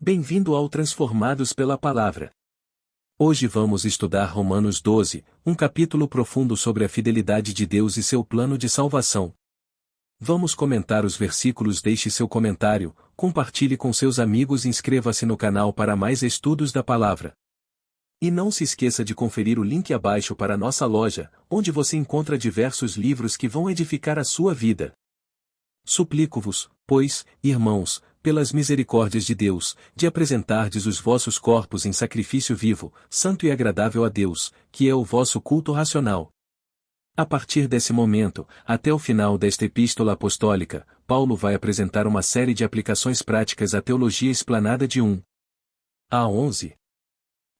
Bem-vindo ao Transformados pela Palavra. Hoje vamos estudar Romanos 12, um capítulo profundo sobre a fidelidade de Deus e seu plano de salvação. Vamos comentar os versículos. Deixe seu comentário, compartilhe com seus amigos e inscreva-se no canal para mais estudos da palavra. E não se esqueça de conferir o link abaixo para nossa loja, onde você encontra diversos livros que vão edificar a sua vida. Suplico-vos, pois, irmãos, pelas misericórdias de Deus, de apresentardes os vossos corpos em sacrifício vivo, santo e agradável a Deus, que é o vosso culto racional. A partir desse momento, até o final desta epístola apostólica, Paulo vai apresentar uma série de aplicações práticas à teologia explanada de 1 a 11.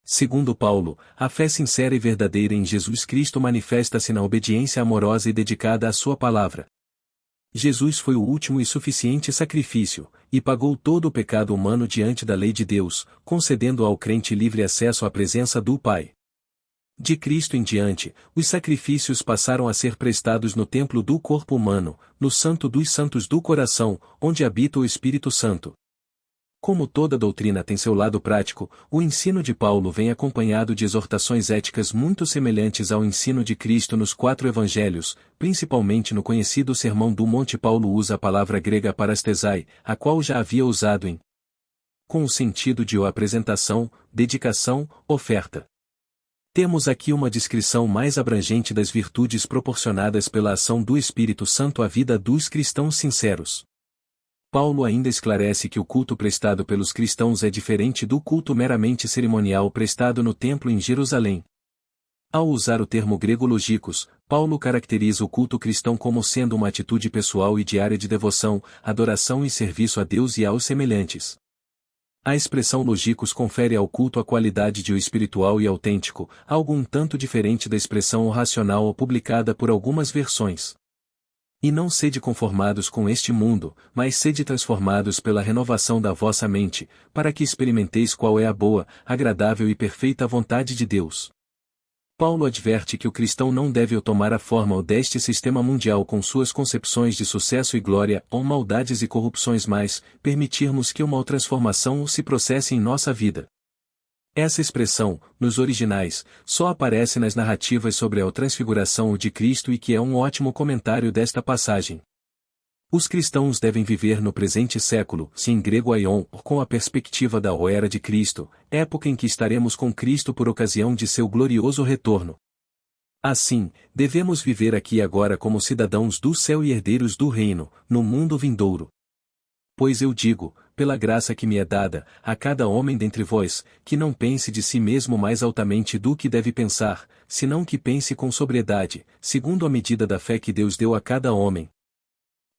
Segundo Paulo, a fé sincera e verdadeira em Jesus Cristo manifesta-se na obediência amorosa e dedicada à sua palavra. Jesus foi o último e suficiente sacrifício, e pagou todo o pecado humano diante da lei de Deus, concedendo ao crente livre acesso à presença do Pai. De Cristo em diante, os sacrifícios passaram a ser prestados no templo do corpo humano, no Santo dos Santos do coração, onde habita o Espírito Santo. Como toda doutrina tem seu lado prático, o ensino de Paulo vem acompanhado de exortações éticas muito semelhantes ao ensino de Cristo nos 4 evangelhos, principalmente no conhecido Sermão do Monte. Paulo usa a palavra grega parastesai, a qual já havia usado com o sentido de apresentação, dedicação, oferta. Temos aqui uma descrição mais abrangente das virtudes proporcionadas pela ação do Espírito Santo à vida dos cristãos sinceros. Paulo ainda esclarece que o culto prestado pelos cristãos é diferente do culto meramente cerimonial prestado no templo em Jerusalém. Ao usar o termo grego logikos, Paulo caracteriza o culto cristão como sendo uma atitude pessoal e diária de devoção, adoração e serviço a Deus e aos semelhantes. A expressão logikos confere ao culto a qualidade de o espiritual e autêntico, algo um tanto diferente da expressão racional publicada por algumas versões. E não sede conformados com este mundo, mas sede transformados pela renovação da vossa mente, para que experimenteis qual é a boa, agradável e perfeita vontade de Deus. Paulo adverte que o cristão não deve tomar a forma deste sistema mundial com suas concepções de sucesso e glória, ou maldades e corrupções, mas permitirmos que uma transformação se processe em nossa vida. Essa expressão, nos originais, só aparece nas narrativas sobre a transfiguração de Cristo e que é um ótimo comentário desta passagem. Os cristãos devem viver no presente século, em grego aion, com a perspectiva da era de Cristo, época em que estaremos com Cristo por ocasião de seu glorioso retorno. Assim, devemos viver aqui e agora como cidadãos do céu e herdeiros do reino, no mundo vindouro. Pois eu digo, pela graça que me é dada, a cada homem dentre vós, que não pense de si mesmo mais altamente do que deve pensar, senão que pense com sobriedade, segundo a medida da fé que Deus deu a cada homem.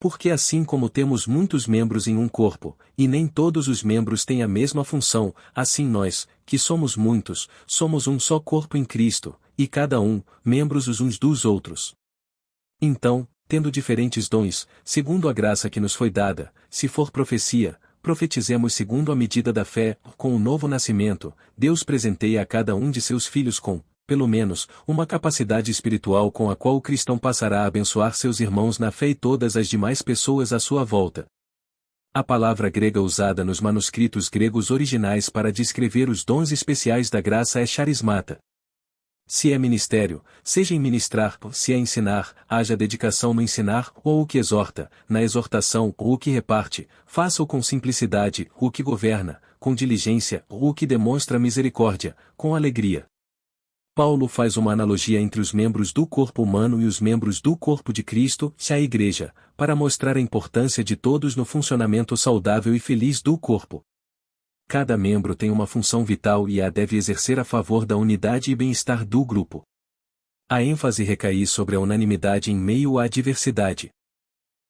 Porque assim como temos muitos membros em um corpo, e nem todos os membros têm a mesma função, assim nós, que somos muitos, somos um só corpo em Cristo, e cada um, membros os uns dos outros. Então, tendo diferentes dons, segundo a graça que nos foi dada, se for profecia, profetizemos segundo a medida da fé. Com o novo nascimento, Deus presenteia a cada um de seus filhos com, pelo menos, uma capacidade espiritual com a qual o cristão passará a abençoar seus irmãos na fé e todas as demais pessoas à sua volta. A palavra grega usada nos manuscritos gregos originais para descrever os dons especiais da graça é charismata. Se é ministério, seja em ministrar, se é ensinar, haja dedicação no ensinar, ou o que exorta, na exortação, ou o que reparte, faça-o com simplicidade, o que governa, com diligência, ou o que demonstra misericórdia, com alegria. Paulo faz uma analogia entre os membros do corpo humano e os membros do corpo de Cristo, a Igreja, para mostrar a importância de todos no funcionamento saudável e feliz do corpo. Cada membro tem uma função vital e a deve exercer a favor da unidade e bem-estar do grupo. A ênfase recai sobre a unanimidade em meio à diversidade.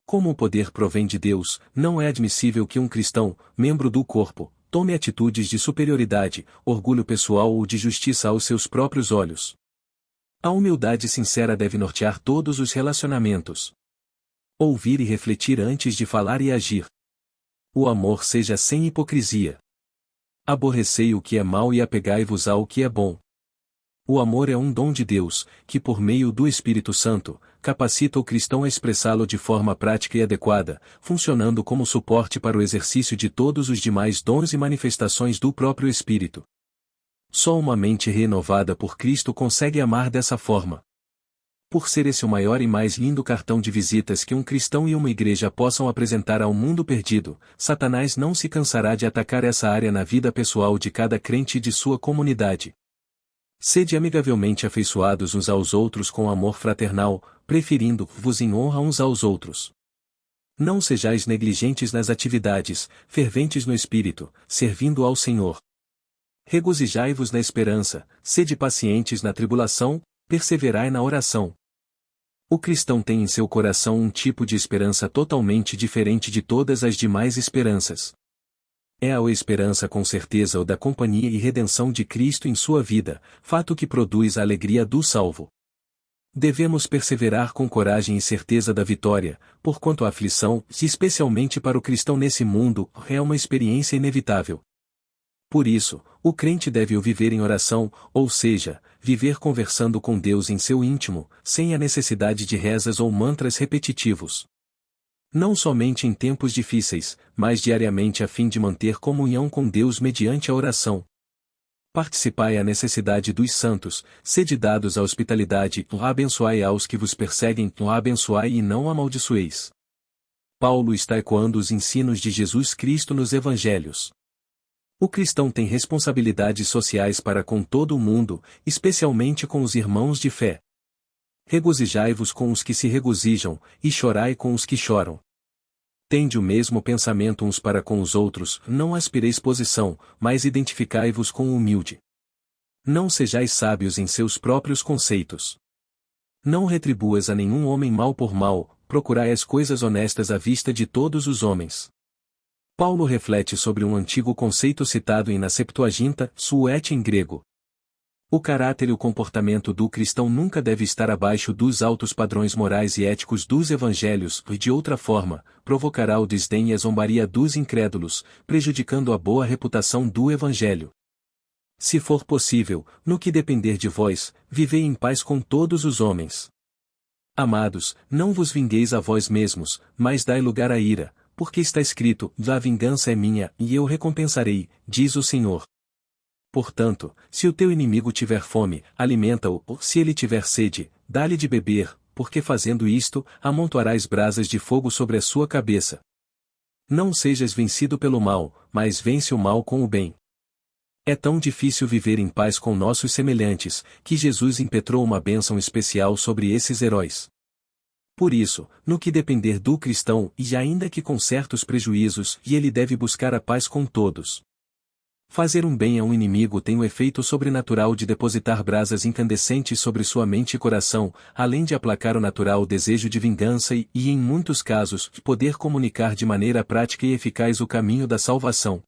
Como o poder provém de Deus, não é admissível que um cristão, membro do corpo, tome atitudes de superioridade, orgulho pessoal ou de justiça aos seus próprios olhos. A humildade sincera deve nortear todos os relacionamentos. Ouvir e refletir antes de falar e agir. O amor seja sem hipocrisia. Aborrecei o que é mau e apegai-vos ao que é bom. O amor é um dom de Deus, que por meio do Espírito Santo, capacita o cristão a expressá-lo de forma prática e adequada, funcionando como suporte para o exercício de todos os demais dons e manifestações do próprio Espírito. Só uma mente renovada por Cristo consegue amar dessa forma. Por ser esse o maior e mais lindo cartão de visitas que um cristão e uma igreja possam apresentar ao mundo perdido, Satanás não se cansará de atacar essa área na vida pessoal de cada crente e de sua comunidade. Sede amigavelmente afeiçoados uns aos outros com amor fraternal, preferindo-vos em honra uns aos outros. Não sejais negligentes nas atividades, ferventes no espírito, servindo ao Senhor. Regozijai-vos na esperança, sede pacientes na tribulação, perseverai na oração. O cristão tem em seu coração um tipo de esperança totalmente diferente de todas as demais esperanças. É a esperança com certeza ou da companhia e redenção de Cristo em sua vida, fato que produz a alegria do salvo. Devemos perseverar com coragem e certeza da vitória, porquanto a aflição, especialmente para o cristão nesse mundo, é uma experiência inevitável. Por isso, o crente deve o viver em oração, ou seja, viver conversando com Deus em seu íntimo, sem a necessidade de rezas ou mantras repetitivos. Não somente em tempos difíceis, mas diariamente a fim de manter comunhão com Deus mediante a oração. Participai à necessidade dos santos, sede dados à hospitalidade, abençoai aos que vos perseguem, abençoai e não amaldiçoeis. Paulo está ecoando os ensinos de Jesus Cristo nos Evangelhos. O cristão tem responsabilidades sociais para com todo o mundo, especialmente com os irmãos de fé. Regozijai-vos com os que se regozijam, e chorai com os que choram. Tende o mesmo pensamento uns para com os outros, não aspireis posição, mas identificai-vos com o humilde. Não sejais sábios em seus próprios conceitos. Não retribuas a nenhum homem mal por mal, procurai as coisas honestas à vista de todos os homens. Paulo reflete sobre um antigo conceito citado na Septuaginta, suete em grego. O caráter e o comportamento do cristão nunca deve estar abaixo dos altos padrões morais e éticos dos evangelhos, e de outra forma, provocará o desdém e a zombaria dos incrédulos, prejudicando a boa reputação do evangelho. Se for possível, no que depender de vós, vivei em paz com todos os homens. Amados, não vos vingueis a vós mesmos, mas dai lugar à ira, porque está escrito, a vingança é minha, e eu recompensarei, diz o Senhor. Portanto, se o teu inimigo tiver fome, alimenta-o, ou se ele tiver sede, dá-lhe de beber, porque fazendo isto, amontoarás brasas de fogo sobre a sua cabeça. Não sejas vencido pelo mal, mas vence o mal com o bem. É tão difícil viver em paz com nossos semelhantes, que Jesus impetrou uma bênção especial sobre esses heróis. Por isso, no que depender do cristão, e ainda que com certos prejuízos, ele deve buscar a paz com todos. Fazer um bem a um inimigo tem o efeito sobrenatural de depositar brasas incandescentes sobre sua mente e coração, além de aplacar o natural desejo de vingança e, em muitos casos, poder comunicar de maneira prática e eficaz o caminho da salvação.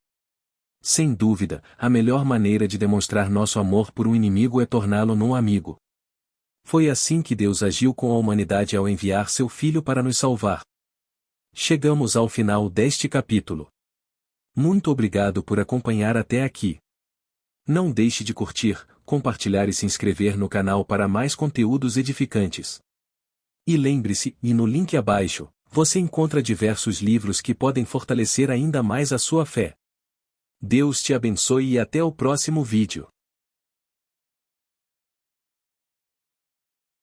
Sem dúvida, a melhor maneira de demonstrar nosso amor por um inimigo é torná-lo num amigo. Foi assim que Deus agiu com a humanidade ao enviar seu Filho para nos salvar. Chegamos ao final deste capítulo. Muito obrigado por acompanhar até aqui. Não deixe de curtir, compartilhar e se inscrever no canal para mais conteúdos edificantes. E lembre-se, no link abaixo, você encontra diversos livros que podem fortalecer ainda mais a sua fé. Deus te abençoe e até o próximo vídeo.